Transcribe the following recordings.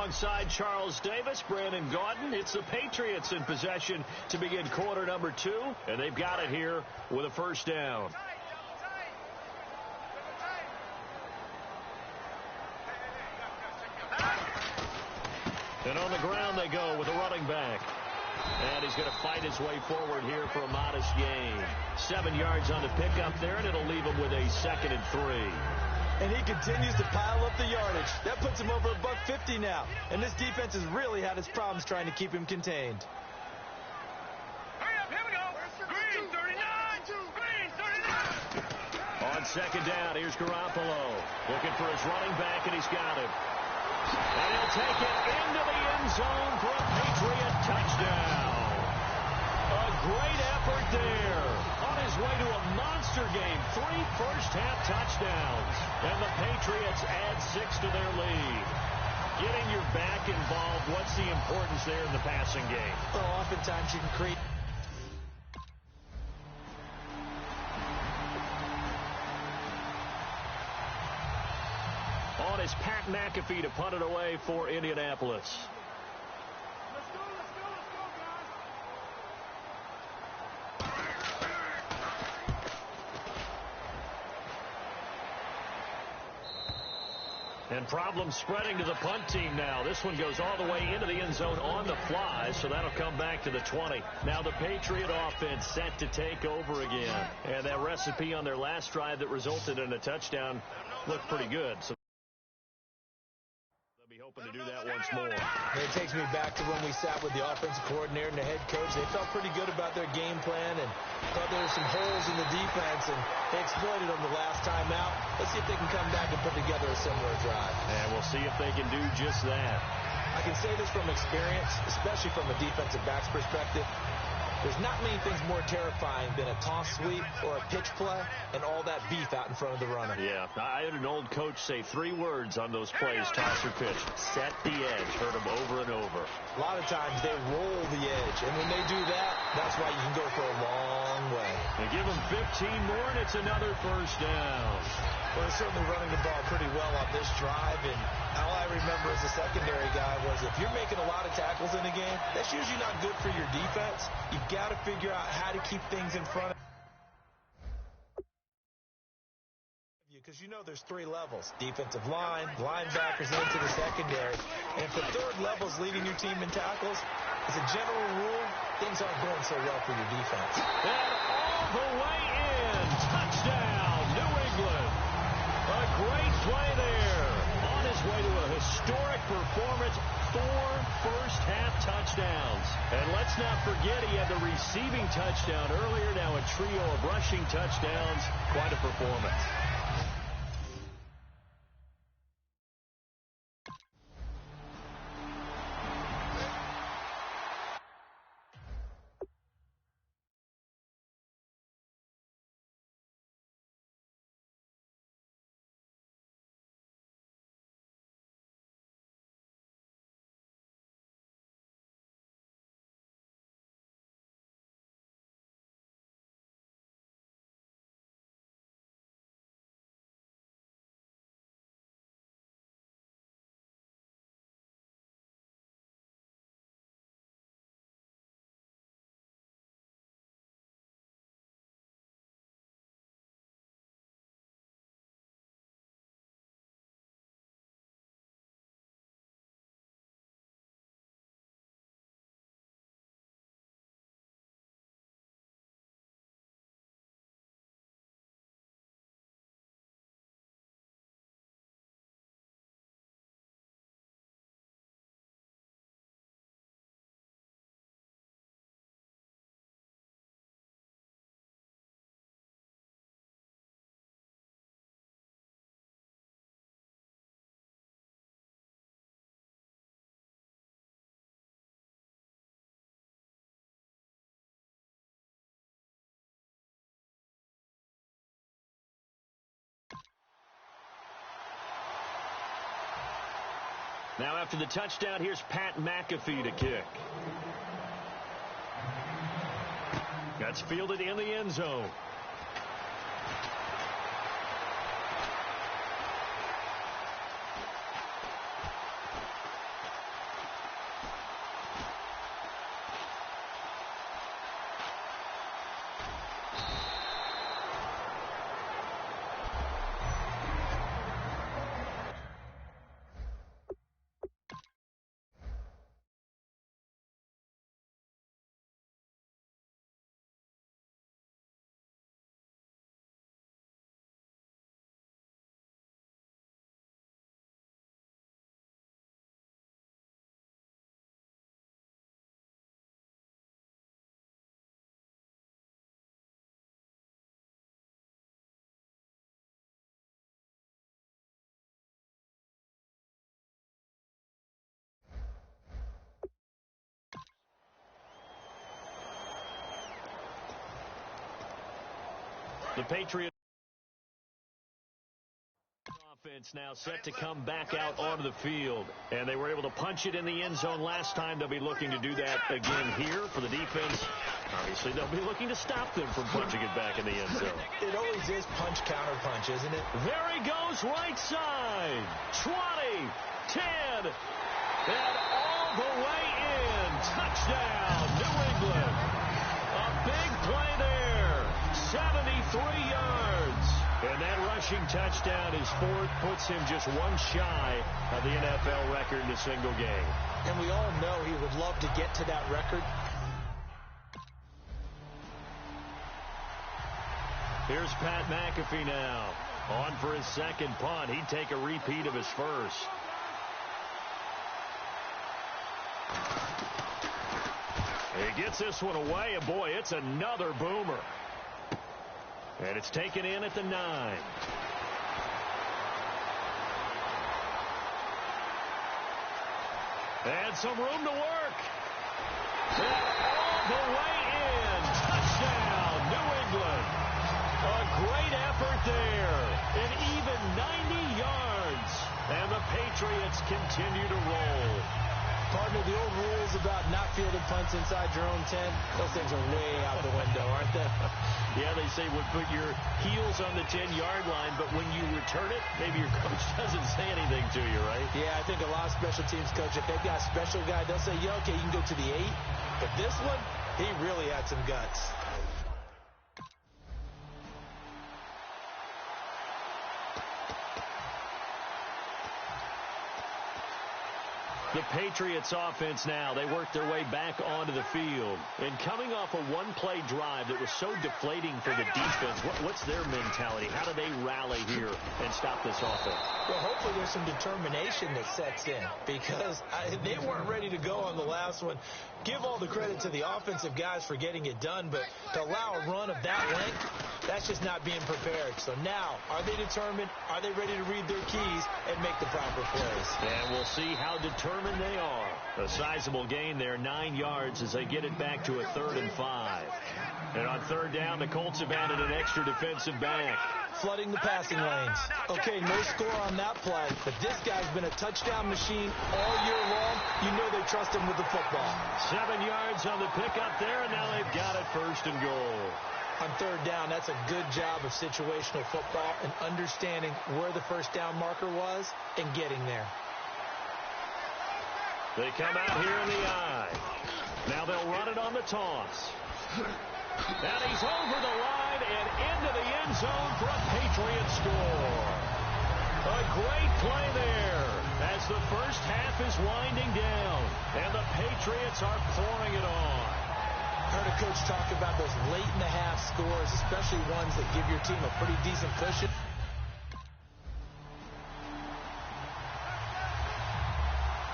alongside Charles Davis, Brandon Gaudin. It's the Patriots in possession to begin quarter number 2, and they've got it here with a first down. And on the ground they go with a running back. And he's going to fight his way forward here for a modest gain. 7 yards on the pickup there, and it'll leave him with a 2nd and 3. And he continues to pile up the yardage. That puts him over $150 now. And this defense has really had its problems trying to keep him contained. Hurry up, here we go. Green 39. Green 39. On 2nd down, here's Garoppolo. Looking for his running back, and he's got him. And he'll take it into the end zone for a Patriot touchdown. A great effort there. On his way to a monster game. 3 first-half touchdowns. And the Patriots add 6 to their lead. Getting your back involved, what's the importance there in the passing game? Well, oftentimes you can create... On is Pat McAfee to punt it away for Indianapolis. Let's go, guys. And problems spreading to the punt team now. This one goes all the way into the end zone on the fly, so that'll come back to the 20. Now the Patriot offense set to take over again. And that recipe on their last drive that resulted in a touchdown looked pretty good. So they'll be hoping to do that once more. It takes me back to when we sat with the offensive coordinator and the head coach. They felt pretty good about their game plan and thought there were some holes in the defense, and they exploited them the last time out. Let's see if they can come back and put together a similar drive. And we'll see if they can do just that. I can say this from experience, especially from a defensive back's perspective. There's not many things more terrifying than a toss sweep or a pitch play and all that beef out in front of the runner. Yeah, I had an old coach say 3 words on those plays, toss or pitch. Set the edge. Heard them over and over. A lot of times they roll the edge, and when they do that, that's why you can go for a long way. They give them 15 more, and it's another first down. Well, they're certainly running the ball pretty well on this drive, and all I remember as a secondary guy was if you're making a lot of tackles in a game, that's usually not good for your defense. You've got to figure out how to keep things in front of you, because you know there's 3 levels. Defensive line, linebackers, and into the secondary. And if the 3rd level is leading your team in tackles, as a general rule, things aren't going so well for your defense. And all the way in. Touchdown, New England. A great play there. On his way to a historic performance, 4 first-half touchdowns. And let's not forget he had the receiving touchdown earlier. Now a trio of rushing touchdowns. Quite a performance. Now after the touchdown, here's Pat McAfee to kick. That's fielded in the end zone. The Patriots offense now set to come back out onto the field. And they were able to punch it in the end zone last time. They'll be looking to do that again here for the defense. Obviously, they'll be looking to stop them from punching it back in the end zone. It always is punch-counter punch, isn't it? There he goes, right side. 20, 10, and all the way in. Touchdown, New England. A big play there. 73 yards. And that rushing touchdown is fourth, puts him just one shy of the NFL record in a single game. And we all know he would love to get to that record. Here's Pat McAfee now. On for his second punt. He'd take a repeat of his first. He gets this one away, and boy, it's another boomer. And it's taken in at the 9. And some room to work. And all the way in. Touchdown, New England. A great effort there. An even 90 yards. And the Patriots continue to roll. Partner, the old rules about not fielding punts inside your own 10, those things are way out the window, aren't they? Yeah, they say put your heels on the 10-yard line, but when you return it, maybe your coach doesn't say anything to you, right? Yeah, I think a lot of special teams coach, if they've got a special guy, they'll say, yeah, okay, you can go to the 8. But this one, he really had some guts. The Patriots offense now, they work their way back onto the field. And coming off a one-play drive that was so deflating for the defense, what's their mentality? How do they rally here and stop this offense? Well, hopefully there's some determination that sets in because they weren't ready to go on the last one. Give all the credit to the offensive guys for getting it done, but to allow a run of that length, that's just not being prepared. So now, are they determined? Are they ready to read their keys and make the proper plays? And we'll see how determined they are. A sizable gain there, 9 yards as they get it back to a 3rd and 5. And on 3rd down, the Colts have added an extra defensive back. Flooding the passing lanes. Okay, no score on that play, but this guy's been a touchdown machine all year long. You know they trust him with the football. 7 yards on the pickup there, and now they've got it 1st and goal. On 3rd down, that's a good job of situational football and understanding where the 1st down marker was and getting there. They come out here in the eye. Now they'll run it on the toss. And he's over the line and into the end zone for a Patriot score. A great play there as the first half is winding down. And the Patriots are pouring it on. Heard a coach talk about those late-in-the-half scores, especially ones that give your team a pretty decent cushion.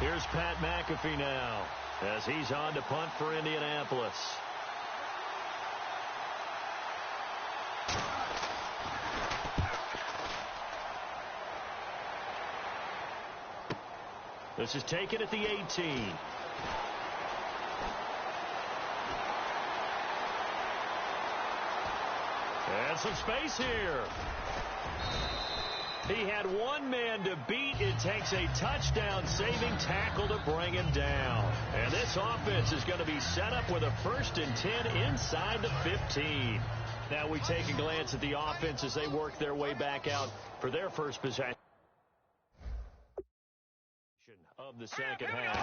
Here's Pat McAfee now as he's on to punt for Indianapolis. This is taken at the 18. And some space here. He had one man to beat. It takes a touchdown-saving tackle to bring him down. And this offense is going to be set up with a 1st and 10 inside the 15. Now we take a glance at the offense as they work their way back out for their first possession of the second half.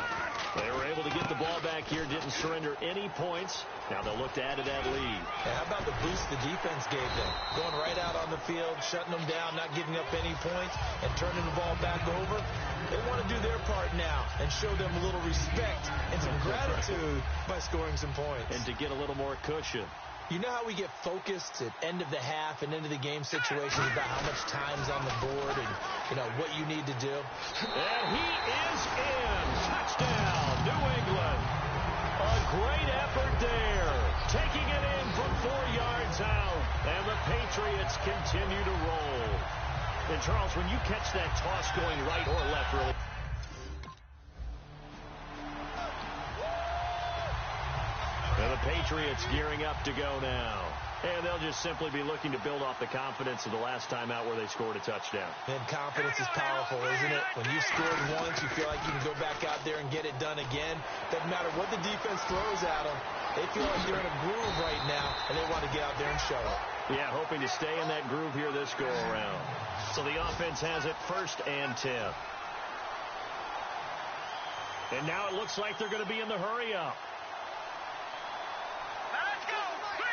They were able to get the ball back here, didn't surrender any points. Now they'll look to add to that lead. How about the boost the defense gave them? Going right out on the field, shutting them down, not giving up any points, and turning the ball back over. They want to do their part now and show them a little respect and some gratitude by scoring some points. And to get a little more cushion. You know how we get focused at end of the half and into the game situations about how much time's on the board and, you know, what you need to do? And he is in. Touchdown, New England. A great effort there. Taking it in from 4 yards out. And the Patriots continue to roll. And, Charles, when you catch that toss going right or left, really, and the Patriots gearing up to go now. And they'll just simply be looking to build off the confidence of the last time out where they scored a touchdown. And confidence is powerful, isn't it? When you've scored once, you feel like you can go back out there and get it done again. Doesn't matter what the defense throws at them. They feel like they're in a groove right now, and they want to get out there and show it. Yeah, hoping to stay in that groove here this go-around. So the offense has it 1st and 10. And now it looks like they're going to be in the hurry-up. Let's go. 3,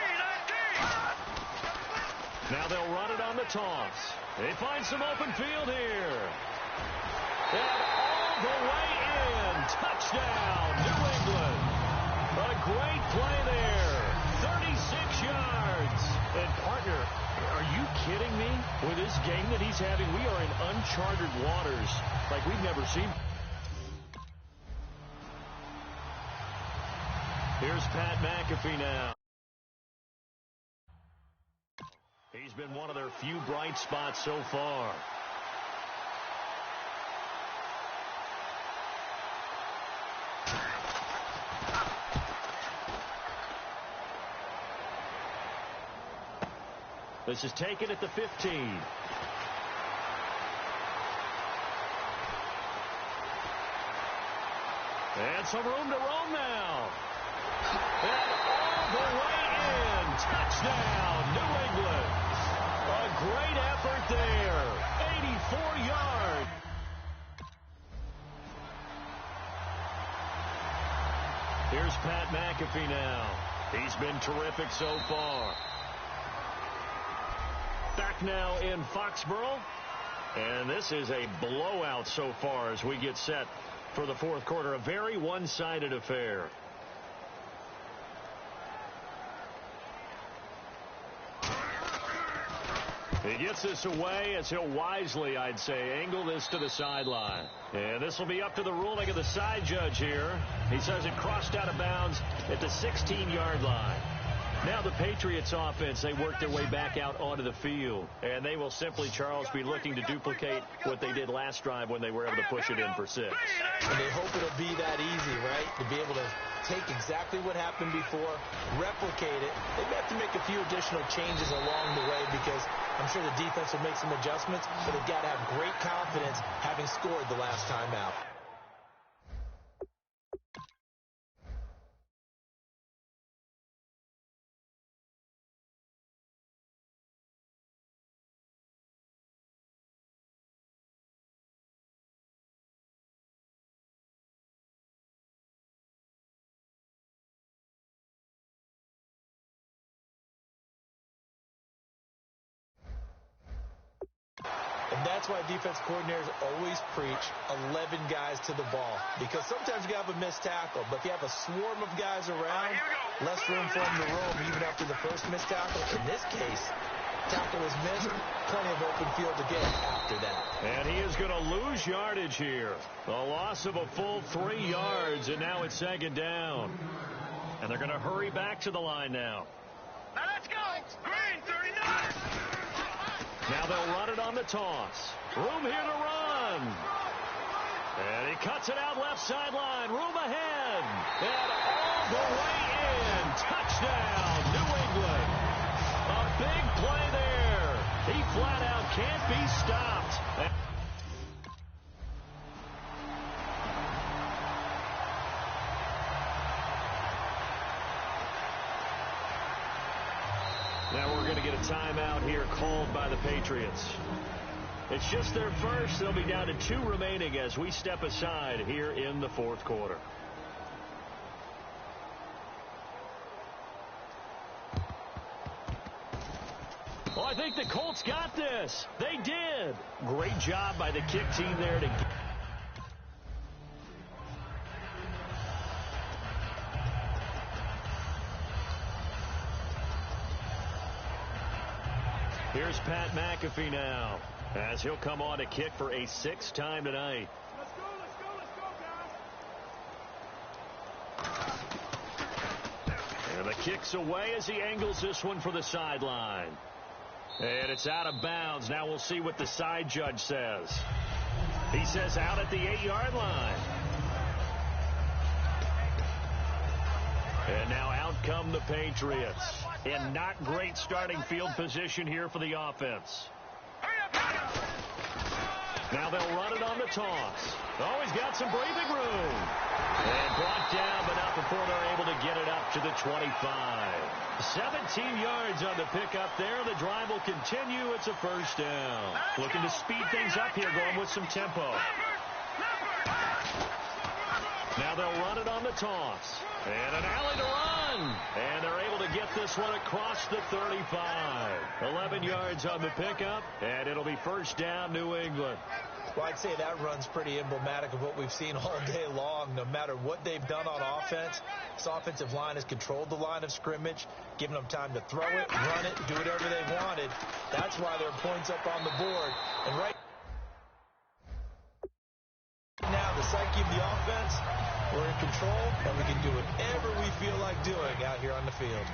19. Now they'll run it on the toss. They find some open field here. And all the way in. Touchdown, New England. A great play there. 36 yards. And, partner, are you kidding me? With this game that he's having, we are in uncharted waters like we've never seen. Here's Pat McAfee now. He's been one of their few bright spots so far. This is taken at the 15. And some room to roam now. And all the way in. Touchdown, New England. A great effort there. 84 yards. Here's Pat McAfee now. He's been terrific so far. Back now in Foxborough. And this is a blowout so far as we get set for the 4th quarter. A very one-sided affair. He gets this away as he'll wisely, I'd say, angle this to the sideline. And this will be up to the ruling of the side judge here. He says it crossed out of bounds at the 16-yard line. Now the Patriots offense, they work their way back out onto the field. And they will simply, Charles, be looking to duplicate what they did last drive when they were able to push it in for 6. And they hope it'll be that easy, right? To be able to take exactly what happened before, replicate it. They may have to make a few additional changes along the way because I'm sure the defense will make some adjustments, but they've got to have great confidence having scored the last time out. And that's why defense coordinators always preach 11 guys to the ball. Because sometimes you have a missed tackle, but if you have a swarm of guys around, less room for them to roam even after the first missed tackle. In this case, tackle was missed, plenty of open field to get after that. And he is going to lose yardage here. A loss of a full 3 yards, and now it's 2nd down. And they're going to hurry back to the line now. Now let's go. Green, 39. Now they'll run it on the toss. Room here to run. And he cuts it out left sideline. Room ahead. And all the way in. Touchdown, New England. A big play there. He flat out can't be stopped. Now we're going to get a timeout here called by the Patriots. It's just their first. They'll be down to 2 remaining as we step aside here in the 4th quarter. Well, I think the Colts got this. They did. Great job by the kick team there to get. Here's Pat McAfee now as he'll come on to kick for a 6th time tonight. Let's go, And the kick's away as he angles this one for the sideline. And it's out of bounds. Now we'll see what the side judge says. He says out at the 8-yard line. And now out come the Patriots. In not great starting field position here for the offense. Now they'll run it on the toss. Oh, he's got some breathing room. And brought down, but not before they're able to get it up to the 25. 17 yards on the pickup there. The drive will continue. It's a first down. Looking to speed things up here, going with some tempo. Now they'll run it on the toss. And an alley to run. And they're able to get this one across the 35. 11 yards on the pickup. And it'll be first down, New England. Well, I'd say that run's pretty emblematic of what we've seen all day long. No matter what they've done on offense, this offensive line has controlled the line of scrimmage, given them time to throw it, run it, do whatever they wanted. That's why there are points up on the board. And right now, the psyche of the offense, we're in control, and we can do whatever we feel like doing out here on the field.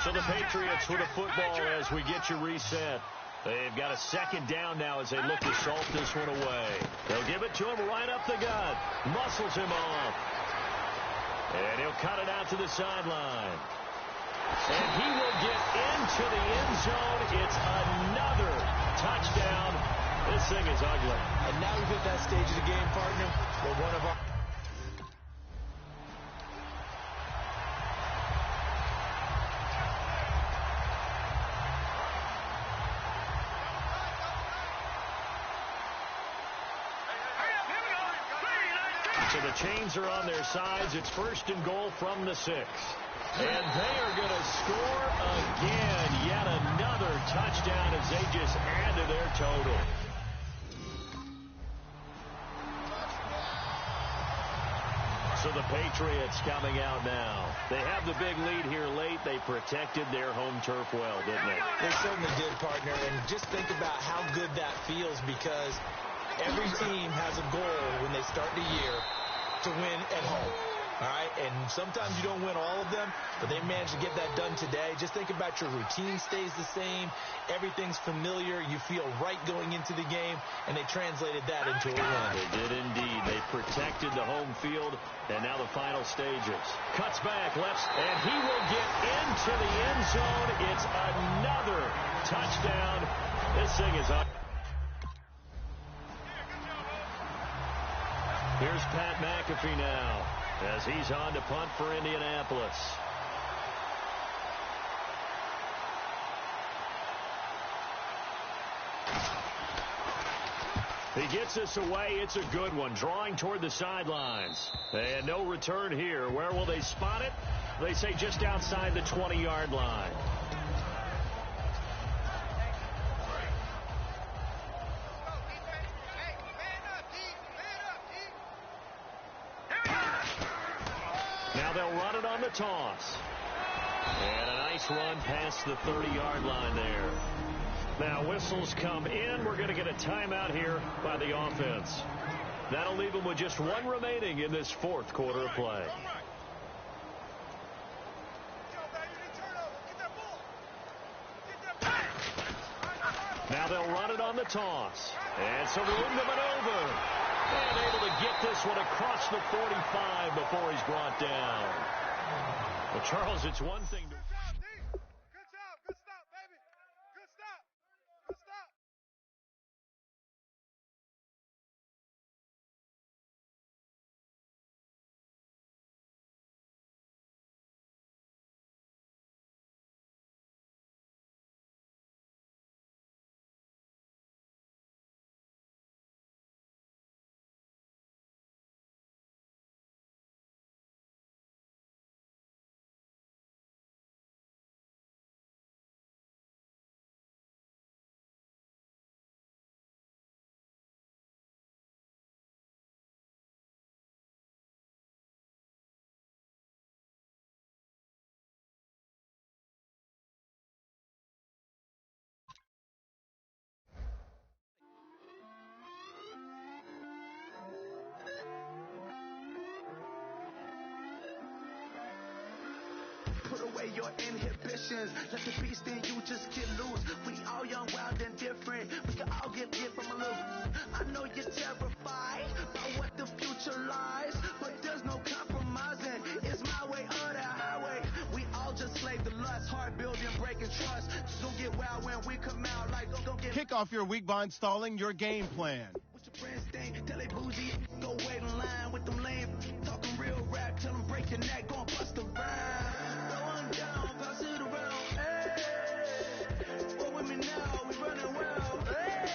So the Patriots with a football as we get you reset. They've got a second down now as they look to salt this one away. They'll give it to him right up the gut. Muscles him off. And he'll cut it out to the sideline. And he will get into the end zone. It's another touchdown. This thing is ugly. And now we've hit that stage of the game, partner, where one of our... So the chains are on their sides. It's first and goal from the 6. And they are going to score again. Yet another touchdown as they just add to their total. So the Patriots coming out now. They have the big lead here late. They protected their home turf well, didn't they? They certainly did, partner. And just think about how good that feels, because every team has a goal when they start the year to win at home. All right, and sometimes you don't win all of them, but they managed to get that done today. Just think about your routine stays the same. Everything's familiar. You feel right going into the game, and they translated that into a win. They did indeed. They protected the home field, and now the final stages. Cuts back, left, and he will get into the end zone. It's another touchdown. This thing is up. Here's Pat McAfee now as he's on to punt for Indianapolis. He gets this away. It's a good one. Drawing toward the sidelines. And no return here. Where will they spot it? They say just outside the 20-yard line. Now they'll run it on the toss. And a nice run past the 30-yard line there. Now whistles come in. We're going to get a timeout here by the offense. That'll leave them with just one remaining in this fourth quarter of play. Now they'll run it on the toss. And some room to maneuver. And able to get this one across the 45 before he's brought down. Well, Charles, it's one thing to... Good job. Good stop, baby. Good stop. Good stop. Put away your inhibitions. Let the beast in you just get loose. We all young, wild, and different. We can all get from a little. I know you're terrified by what the future lies, but there's no compromising. It's my way or the highway. We all Kick off your week by installing your game plan. What's your friends think? Tell they bougie, go wait in line with them lame. Talking real rap, tell them break your neck, gon' bust a rhyme. Throw one down, pass it around. Hey, what with me now? We running well. Hey,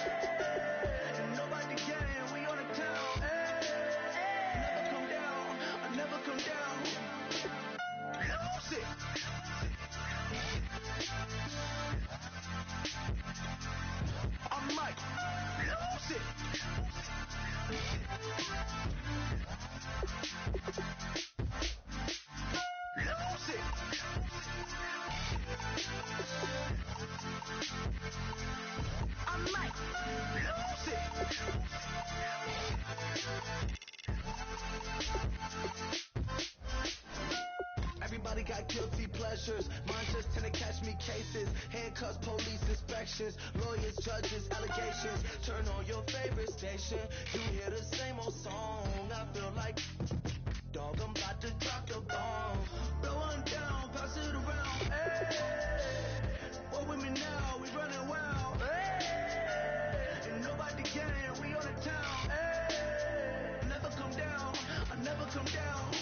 nobody game, we on the town. Hey, never come down, I never come down. Lose it. I'm Mike. Lose it. Lose it. I'm Mike. Lose it. Everybody got guilty pleasures. Mine just tend to catch me cases. Handcuffs, police inspections, lawyers, judges, allegations. Turn on your favorite station. You hear the same old song. I feel like, dog, I'm about to drop the bomb. Blow one down, pass it around. Hey, what with me now? We running wild. Hey, and nobody game. We on the town. Hey, never come down. I never come down.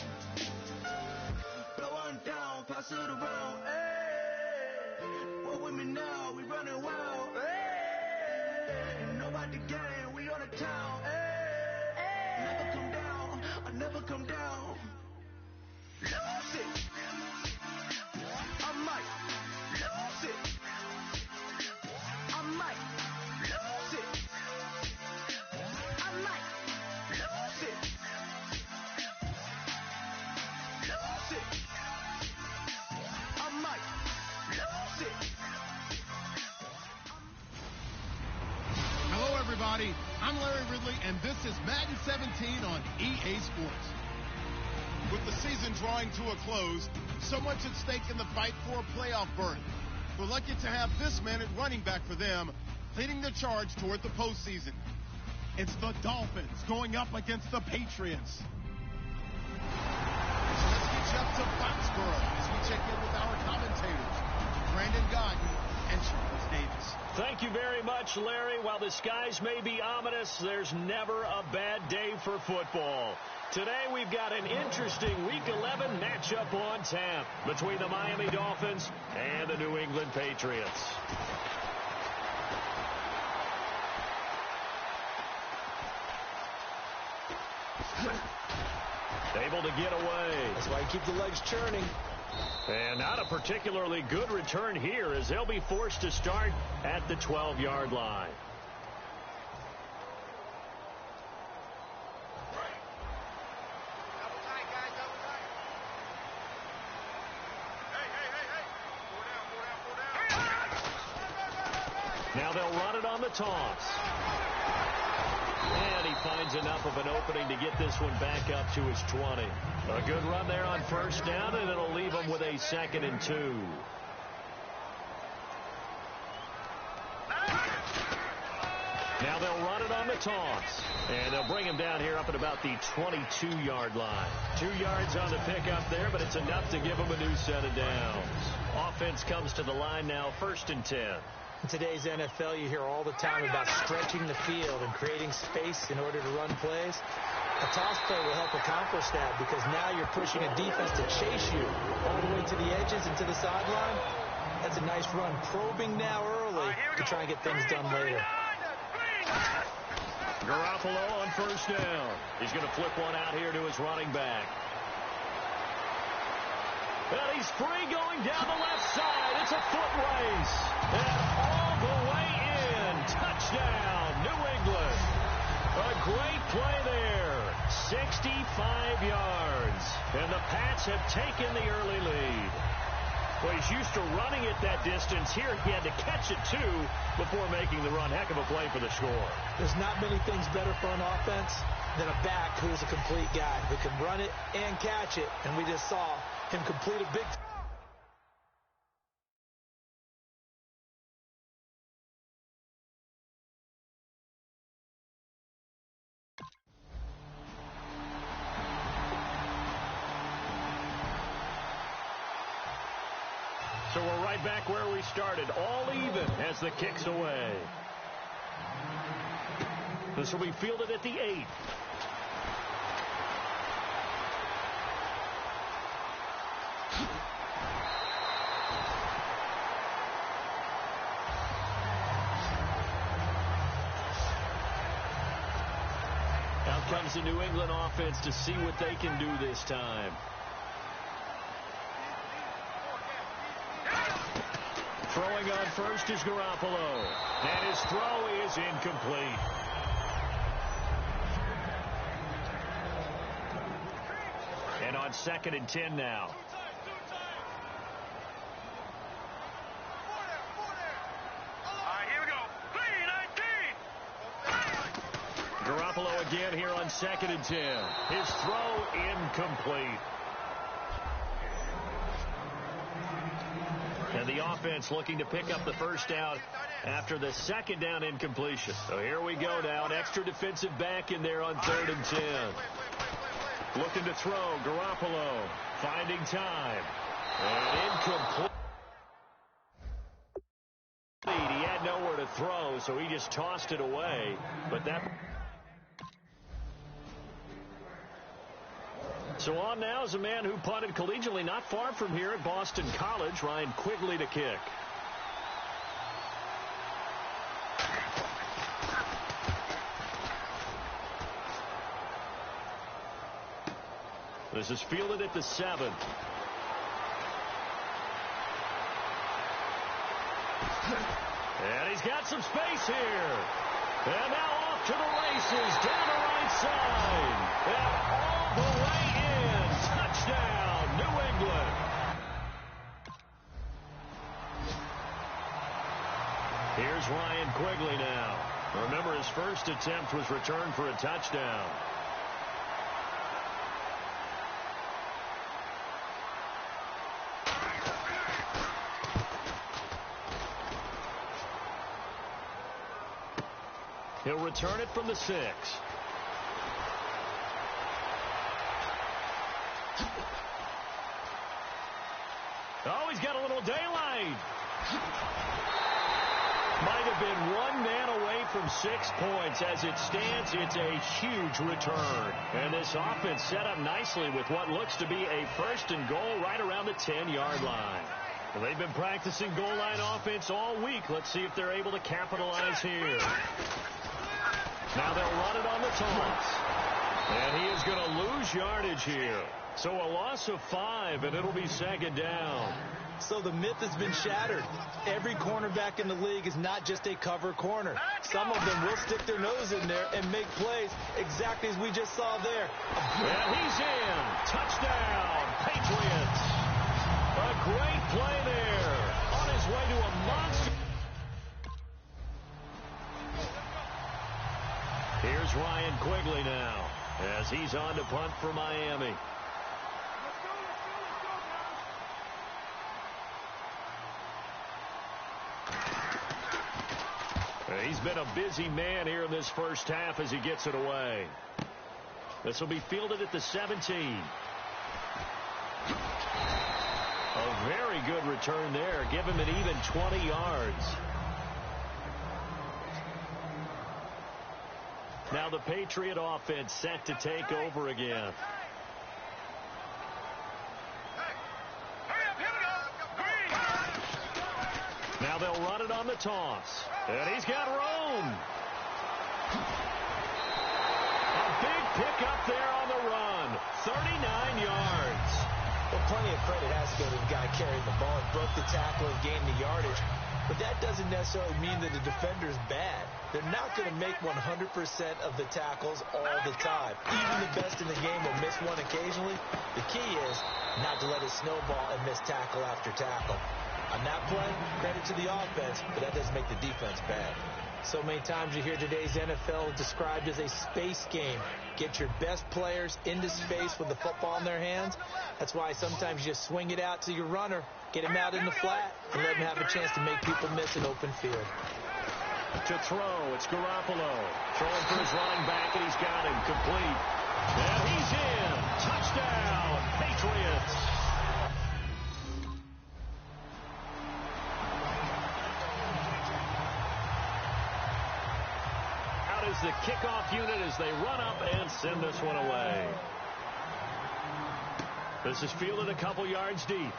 Blow one down, pass it around. Hey, what with me now? We running wild. Hey, and nobody game. We on the town. Hey, never come down. I never come down. Lose it. I might lose it. I might lose it. I might lose it. Lose it. I might lose it. Hello, everybody. I'm Larry Ridley, and this is Madden 17 on EA Sports. With the season drawing to a close, so much at stake in the fight for a playoff berth. We're lucky to have this man at running back for them, leading the charge toward the postseason. It's the Dolphins going up against the Patriots. So let's get you up to Foxborough as we check in with our commentators, Brandon Godden and Charles Davis. Thank you very much, Larry. While the skies may be ominous, there's never a bad day for football. Today we've got an interesting Week 11 matchup on tap between the Miami Dolphins and the New England Patriots. Able to get away. That's why you keep the legs churning. And not a particularly good return here as they'll be forced to start at the 12-yard line. Double tight, guys, double tight. Hey. Four down. Now they'll run it on the toss. And he finds enough of an opening to get this one back up to his 20. A good run there on first down, and it'll leave him with a 2nd and 2. Now they'll run it on the toss. And they'll bring him down here up at about the 22-yard line. 2 yards on the pickup there, but it's enough to give him a new set of downs. Offense comes to the line now, 1st and 10. In today's NFL, you hear all the time about stretching the field and creating space in order to run plays. A toss play will help accomplish that because now you're pushing a defense to chase you all the way to the edges and to the sideline. That's a nice run, probing now early to try and get things done later. Garoppolo on first down. He's going to flip one out here to his running back. And he's free going down the left side. It's a foot race. And all the way in. Touchdown, New England. A great play there. 65 yards. And the Pats have taken the early lead. Well, he's used to running it that distance. Here he had to catch it, too, before making the run. Heck of a play for the score. There's not many things better for an offense than a back who's a complete guy who can run it and catch it. And we just saw him complete a big... So we're right back where we started, all even as the kick's away. This will be fielded at the 8. Out comes the New England offense to see what they can do this time. Throwing on first is Garoppolo. And his throw is incomplete. And on 2nd and 10 now. Garoppolo again here on 2nd and 10. His throw incomplete. And the offense looking to pick up the first down after the 2nd down incompletion. So here we go now. An extra defensive back in there on 3rd and 10. Looking to throw. Garoppolo finding time. And incomplete. He had nowhere to throw, so he just tossed it away. But that... So on now is a man who punted collegiately not far from here at Boston College, Ryan Quigley to kick. This is fielded at the 7. And he's got some space here. And now off to the races, down the right side. And all the way in. Touchdown, New England. Here's Ryan Quigley now. Remember, his first attempt was returned for a touchdown. He'll return it from the 6. Oh, he's got a little daylight. Might have been one man away from 6 points. As it stands, it's a huge return. And this offense set up nicely with what looks to be a 1st and goal right around the 10-yard line. Well, they've been practicing goal line offense all week. Let's see if they're able to capitalize here. Now they'll run it on the toss. And he is going to lose yardage here. So a loss of 5, and it'll be 2nd down. So the myth has been shattered. Every cornerback in the league is not just a cover corner. Some of them will stick their nose in there and make plays exactly as we just saw there. And he's in. Touchdown, Patriots. A great play there. On his way to a monster. Here's Ryan Quigley now as he's on to punt for Miami. He's been a busy man here in this first half as he gets it away. This will be fielded at the 17. A very good return there. Give him an even 20 yards. Now the Patriot offense set to take over again. Now they'll run it on the toss. And he's got room. A big pickup there on the run. 39 yards. Well, plenty of credit has to go to the guy carrying the ball. He broke the tackle and gained the yardage. But that doesn't necessarily mean that the defender is bad. They're not going to make 100% of the tackles all the time. Even the best in the game will miss one occasionally. The key is not to let it snowball and miss tackle after tackle. On that play, credit to the offense, but that doesn't make the defense bad. So many times you hear today's NFL described as a space game. Get your best players into space with the football in their hands. That's why sometimes you just swing it out to your runner, get him out in the flat, and let him have a chance to make people miss an open field. To throw, it's Garoppolo. Throwing for his running back, and he's got him complete. And he's in. Touchdown, Patriots. goes the kickoff unit as they run up and send this one away. This is fielded a couple yards deep.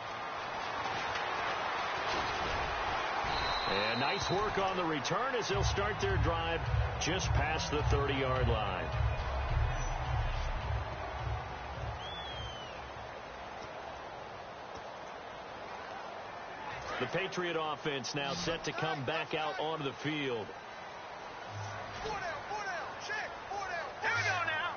And nice work on the return as they'll start their drive just past the 30-yard line. The Patriot offense now set to come back out onto the field. 4 down, check, 4 down. Here we go now,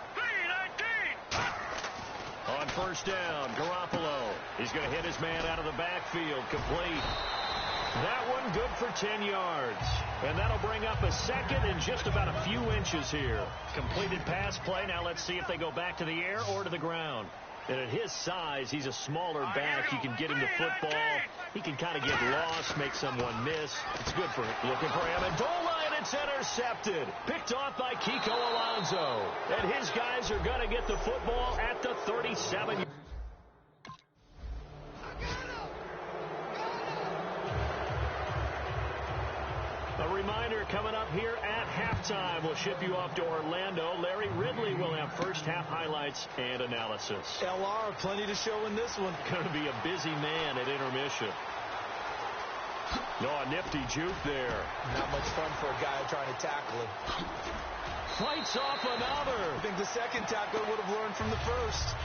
3-19. On first down, Garoppolo. He's going to hit his man out of the backfield, complete. That one good for 10 yards. And that'll bring up a second and just about a few inches here. Completed pass play. Now let's see if they go back to the air or to the ground. And at his size, he's a smaller back. You can get him to football. He can kind of get lost, make someone miss. It's good for him. Looking for Amendola, and it's intercepted. Picked off by Kiko Alonso. And his guys are going to get the football at the 37. A reminder coming up here at halftime. We'll ship you off to Orlando. Larry Ridley will have first half highlights and analysis. LR, plenty to show in this one. Going to be a busy man at intermission. No, a nifty juke there. Not much fun for a guy trying to tackle him. Fights off another. I think the second tackler would have learned from the first.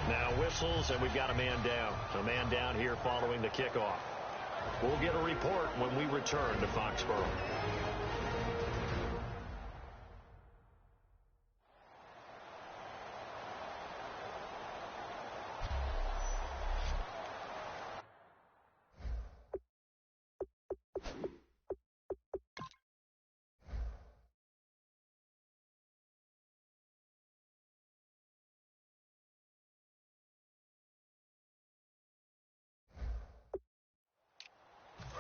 Now whistles, and we've got a man down. A man down here following the kickoff. We'll get a report when we return to Foxborough.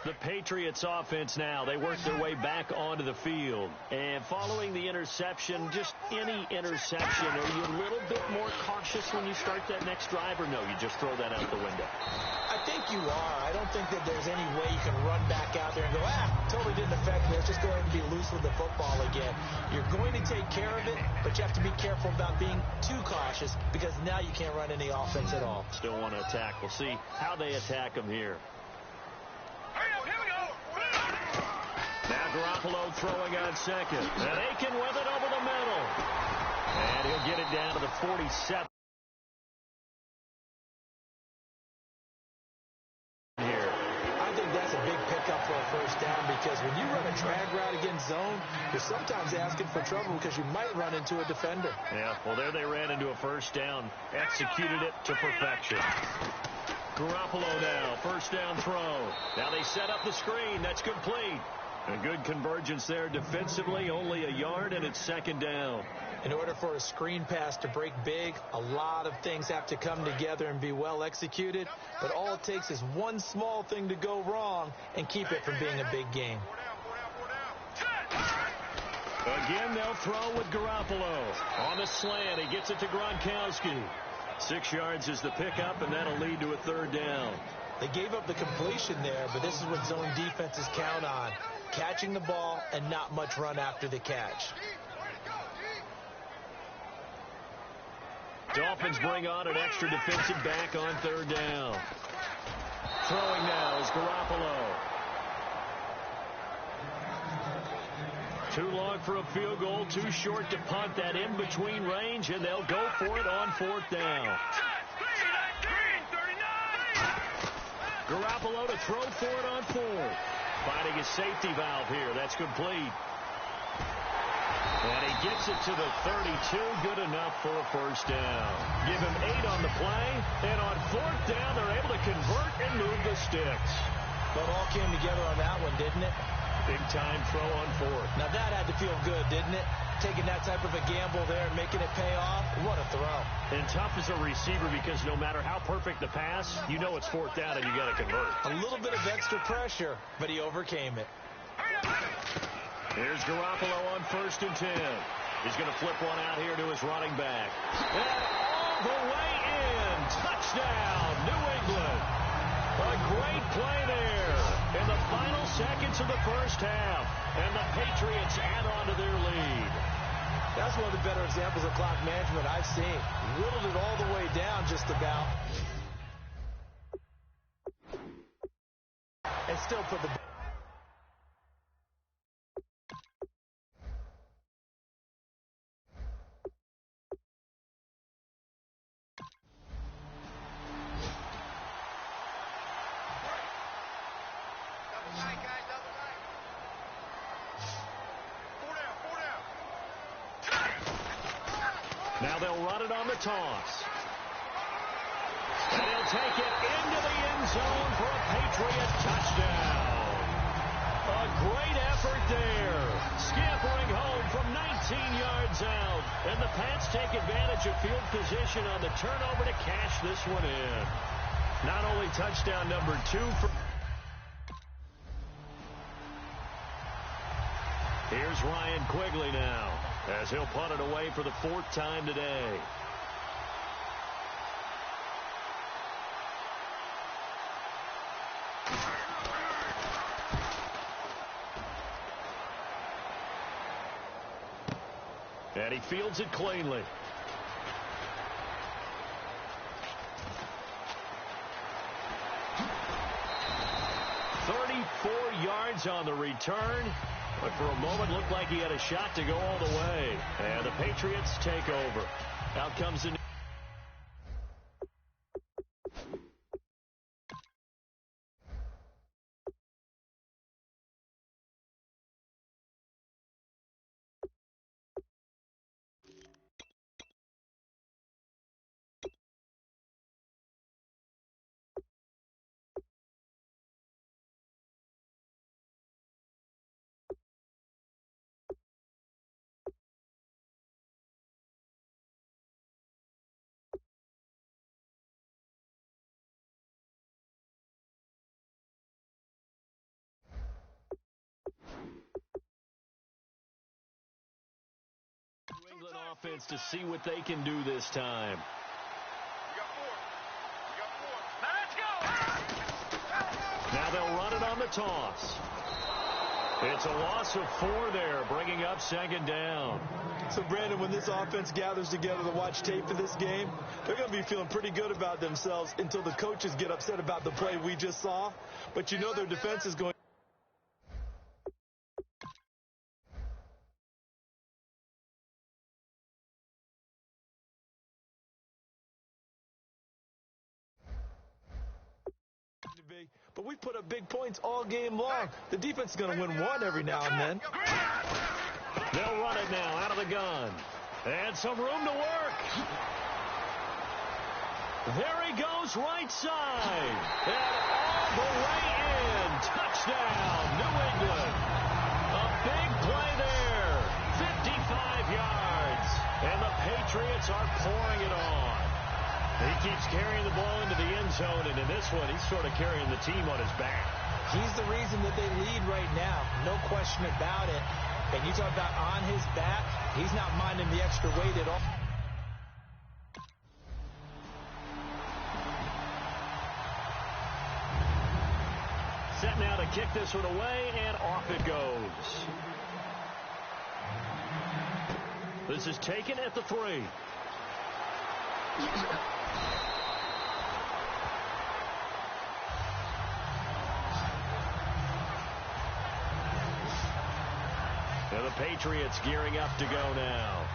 The Patriots offense now, they work their way back onto the field. And following the interception, just any interception, are you a little bit more cautious when you start that next drive, or no, you just throw that out the window? I think you are. I don't think that there's any way you can run back out there and go, totally didn't affect me. Let's just go ahead and be loose with the football again. You're going to take care of it, but you have to be careful about being too cautious because now you can't run any offense at all. Still want to attack. We'll see how they attack them here. Now Garoppolo throwing on second. And Aiken with it over the middle. And he'll get it down to the 47. Here. I think that's a big pickup for a first down because when you run a drag route against zone, you're sometimes asking for trouble because you might run into a defender. Yeah, well, there they ran into a first down. Executed it to perfection. Garoppolo now, first down throw. Now they set up the screen. That's complete. A good convergence there defensively, only a yard, and it's second down. In order for a screen pass to break big, a lot of things have to come together and be well executed, but all it takes is one small thing to go wrong and keep it from being a big game. Again, they'll throw with Garoppolo. On the slant, he gets it to Gronkowski. 6 yards is the pickup, and that'll lead to a third down. They gave up the completion there, but this is what zone defenses count on. Catching the ball and not much run after the catch. Dolphins bring on an extra defensive back on third down. Throwing now is Garoppolo. Too long for a field goal, too short to punt. That in between range, and they'll go for it on fourth down. Garoppolo to throw for it on fourth. Finding his safety valve here. That's complete. And he gets it to the 32. Good enough for a first down. Give him 8 on the play. And on fourth down, they're able to convert and move the sticks. But all came together on that one, didn't it? Big time throw on fourth. Now that had to feel good, didn't it? Taking that type of a gamble there and making it pay off. What a throw. And tough as a receiver because no matter how perfect the pass, you know it's fourth down and you got to convert. A little bit of extra pressure, but he overcame it. Here's Garoppolo on first and 10. He's going to flip one out here to his running back. And all the way in. Touchdown, New England. A great play there. In the final seconds minutes of the first half, and the Patriots add on to their lead. That's one of the better examples of clock management I've seen. Whittled it all the way down just about. And still put the... Now they'll run it on the toss. And he'll take it into the end zone for a Patriot touchdown. A great effort there. Scampering home from 19 yards out. And the Pats take advantage of field position on the turnover to cash this one in. Not only touchdown number 2 for... Here's Ryan Quigley now, as he'll punt it away for the 4th time today. And he fields it cleanly. Yards on the return, but for a moment looked like he had a shot to go all the way. And the Patriots take over. Out comes the... England offense to see what they can do this time. Now they'll run it on the toss. It's a loss of 4 there, bringing up 2nd down. So, Brandon, when this offense gathers together to watch tape for this game, they're going to be feeling pretty good about themselves until the coaches get upset about the play we just saw. But you know their defense is going... But we put up big points all game long. The defense is going to win one every now and then. They'll run it now out of the gun. And some room to work. There he goes, right side. And all the way in. Touchdown, New England. A big play there. 55 yards. And the Patriots are pouring it on. He keeps carrying the ball into the end zone, and in this one, he's sort of carrying the team on his back. He's the reason that they lead right now. No question about it. And you talk about on his back, he's not minding the extra weight at all. Set now to kick this one away, and off it goes. This is taken at the 3. And the Patriots gearing up to go now.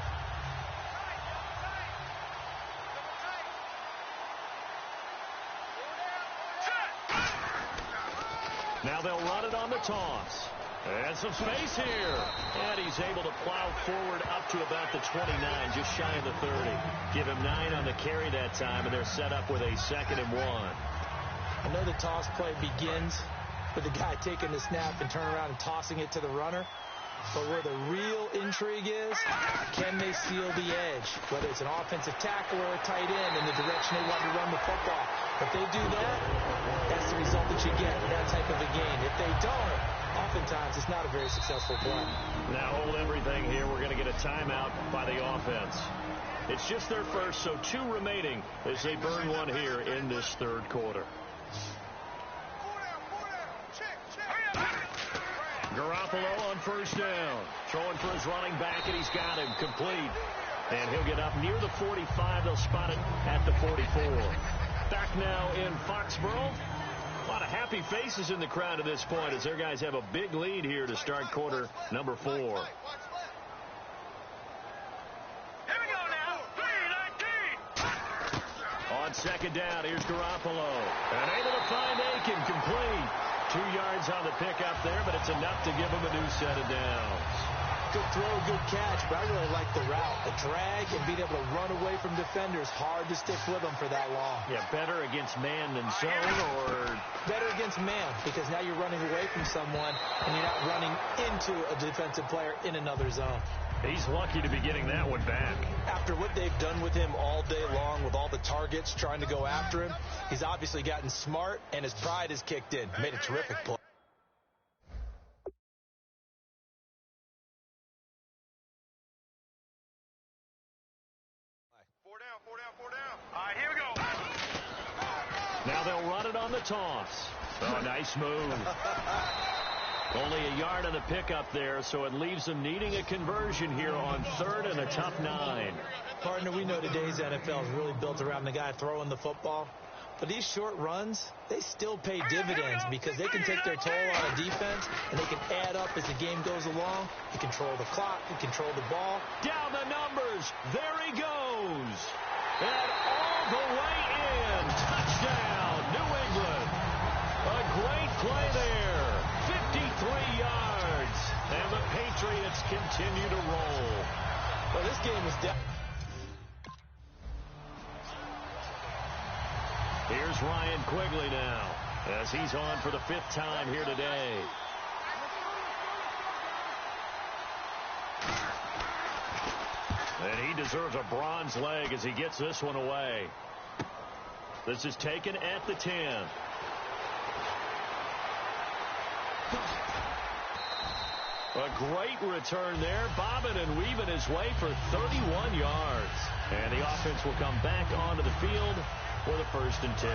Now they'll run it on the toss. And some space here. And he's able to plow forward up to about the 29, just shy of the 30. Give him 9 on the carry that time, and they're set up with a 2nd and 1. I know the toss play begins with the guy taking the snap and turning around and tossing it to the runner. But where the real intrigue is, can they seal the edge? Whether it's an offensive tackle or a tight end in the direction they want to run the football. If they do that, that's the result that you get with that type of a game. If they don't, oftentimes it's not a very successful play. Now hold everything here. We're going to get a timeout by the offense. It's just their first, so 2 remaining as they burn one here in this 3rd quarter. Check. Garoppolo on first down. Throwing for his running back, and he's got him complete. And he'll get up near the 45. They'll spot it at the 44. Back now in Foxborough. A lot of happy faces in the crowd at this point as their guys have a big lead here to start quarter number 4. Here we go now. 3-19. On second down, here's Garoppolo. And able to find Aiken, complete. 2 yards on the pickup there, but it's enough to give him a new set of downs. Good throw, good catch, but I really like the route. The drag and being able to run away from defenders. Hard to stick with them for that long. Yeah, better against man than zone, or better against man, because now you're running away from someone and you're not running into a defensive player in another zone. He's lucky to be getting that one back. After what they've done with him all day long with all the targets trying to go after him, he's obviously gotten smart and his pride has kicked in. Made a terrific play. Four down. All right, here we go. Now they'll run it on the toss. Oh, nice move. Only a yard on the pickup there, so it leaves them needing a conversion here on third and a tough 9. Partner, we know today's NFL is really built around the guy throwing the football. But these short runs, they still pay dividends because they can take their toll on a defense and they can add up as the game goes along. You control the clock, you control the ball. Down the numbers. There he goes. And all the way in. Touchdown, New England. A great play there. 53 yards. And the Patriots continue to roll. Well, this game is definitely. Here's Ryan Quigley now as he's on for the 5th time here today. And he deserves a bronze leg as he gets this one away. This is taken at the 10. A great return there, bobbing and weaving his way for 31 yards. And the offense will come back onto the field for the 1st and 10.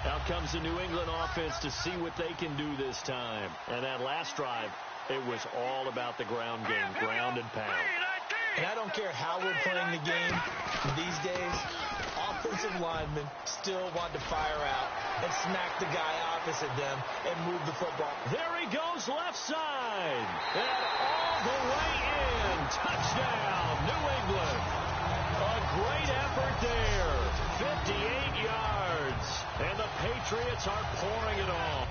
Out comes the New England offense to see what they can do this time. And that last drive, it was all about the ground game, ground and pound. And I don't care how we're playing the game these days, offensive linemen still want to fire out and smack the guy opposite them and move the football. There he goes, left side. And all the way in. Touchdown, New England. A great effort there. 58 yards. And the Patriots are pouring it on.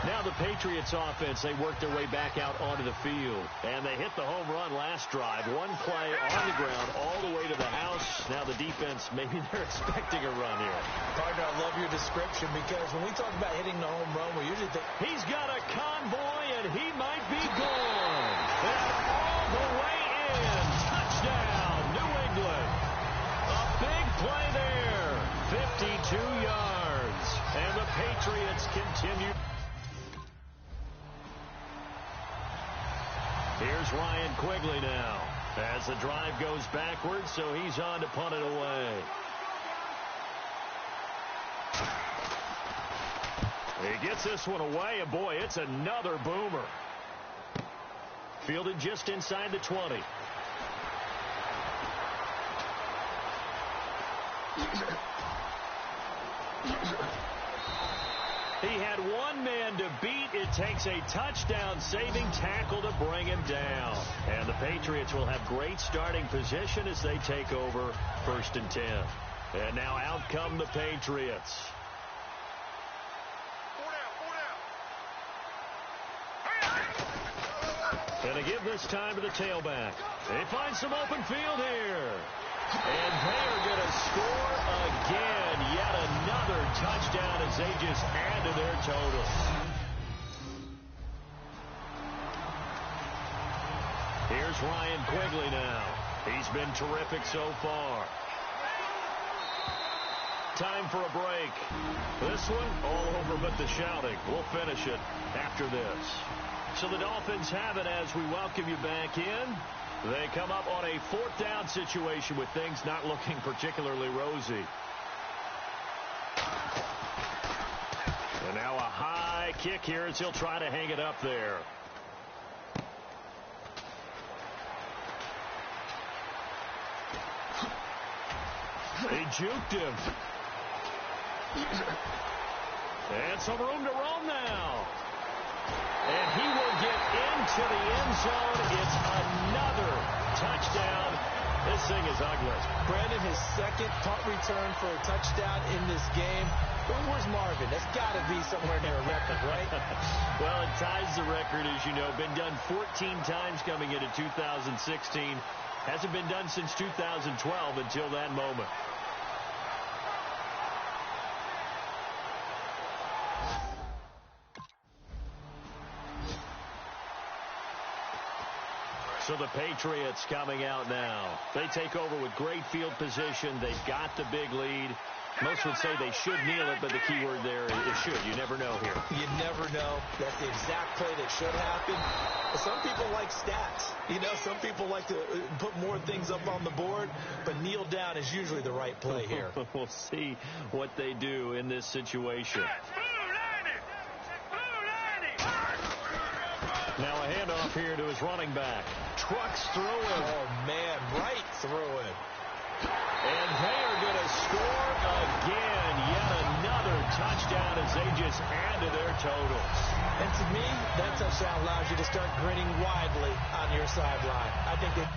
Now the Patriots offense, they work their way back out onto the field. And they hit the home run last drive. One play on the ground all the way to the house. Now the defense, maybe they're expecting a run here. Partner, I love your description because when we talk about hitting the home run, we usually think he's got a convoy and he might be gone. And all the way in. Touchdown, New England. A big play there. 52 yards. And the Patriots continue. Here's Ryan Quigley now as the drive goes backwards, so he's on to punt it away. He gets this one away, and boy, it's another boomer. Fielded just inside the 20. He had one man to beat. It takes a touchdown-saving tackle to bring him down. And the Patriots will have great starting position as they take over 1st and 10. And now out come the Patriots. And they give this time to the tailback. They find some open field here. And they are going to score again. Yet another touchdown as they just add to their total. Here's Ryan Quigley now. He's been terrific so far. Time for a break. This one, all over but the shouting. We'll finish it after this. So the Dolphins have it as we welcome you back in. They come up on a 4th down situation with things not looking particularly rosy. And now a high kick here as he'll try to hang it up there. They juked him. And some room to roam now. And he will get into the end zone. It's another touchdown. This thing is ugly. Brandon, his 2nd punt return for a touchdown in this game. Where's Marvin? That's got to be somewhere near a record, right? Well, it ties the record, as you know. Been done 14 times coming into 2016. Hasn't been done since 2012 until that moment. So the Patriots coming out now. They take over with great field position. They've got the big lead. Most would say they should kneel it, but the key word there is should. You never know here. You never know. That's the exact play that should happen. But some people like stats. You know, some people like to put more things up on the board, but kneel down is usually the right play here. We'll see what they do in this situation. Now a handoff here to his running back. Trucks through him. Oh, man, right through it. And they are going to score again. Yet another touchdown as they just add to their total. And to me, that touchdown allows you to start grinning widely on your sideline. I think that...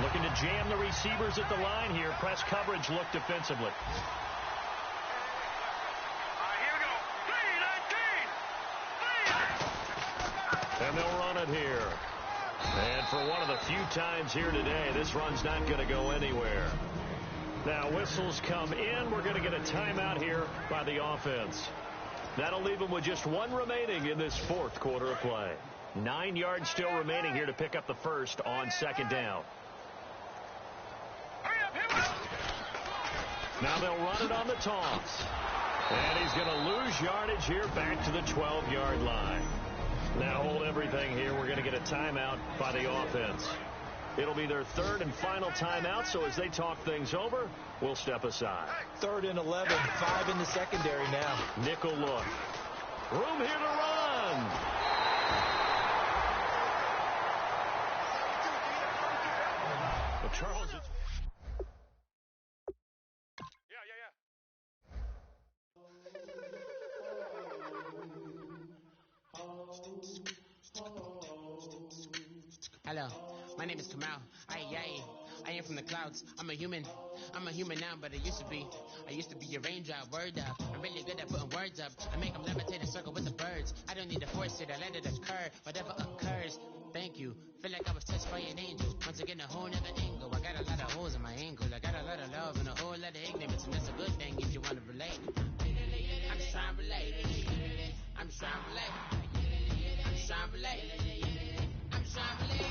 Looking to jam the receivers at the line here. Press coverage look defensively. And they'll run it here. And for one of the few times here today, this run's not going to go anywhere. Now whistles come in. We're going to get a timeout here by the offense. That'll leave them with just 1 remaining in this 4th quarter of play. 9 yards still remaining here to pick up the first on 2nd down. Now they'll run it on the toss. And he's going to lose yardage here back to the 12-yard line. Now hold everything here. We're going to get a timeout by the offense. It'll be their 3rd and final timeout, so as they talk things over, we'll step aside. 3rd and 11, 5 in the secondary now. Nickel look. Room here to run. But Charles, it's... Hello, my name is Kamal. I am from the clouds. I'm a human now, but I used to be a raindrop. Word up, I'm really good at putting words up. I make them levitate and circle with the birds. I don't need to force it, I let it occur. Whatever occurs, thank you. Feel like I was touched by an angel. Once again, a whole nother angle. I got a lot of holes in my ankle. I got a lot of love and a whole lot of ignorance, and that's a good thing if you want to relate. I'm just trying to relate. I'm just trying to relate. I'm just trying to relate. I'm just trying to relate.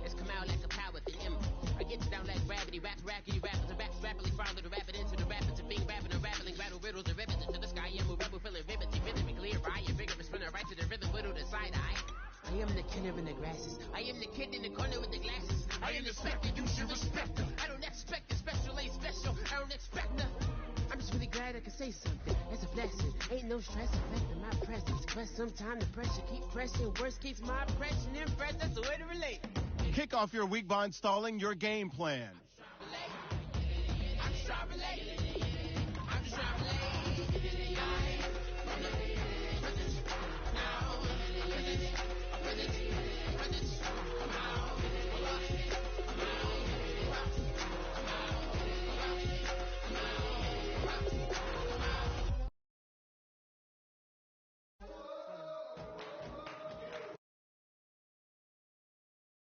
It's come out like a power to him. I get down like gravity, rappers and raps rapidly follow the rapid into the rapids and being rapping and rattling, rattle riddles and ribbons into the sky. I'm a rebel, feeling vividly clear. I am vigorous, spinning right to the rhythm, whittle the side eye. I am the killer in the grasses. I am the kid in the corner with the glasses. I am the specter, you should respect them. I don't expect a special, ain't special. I don't expect nothing. I'm just really glad I can say something. That's a blessing. Ain't no stress affecting my presence. But sometimes the pressure keep pressing. Worst keeps my impression impressed. That's the way to relate. Kick off your week by installing your game plan.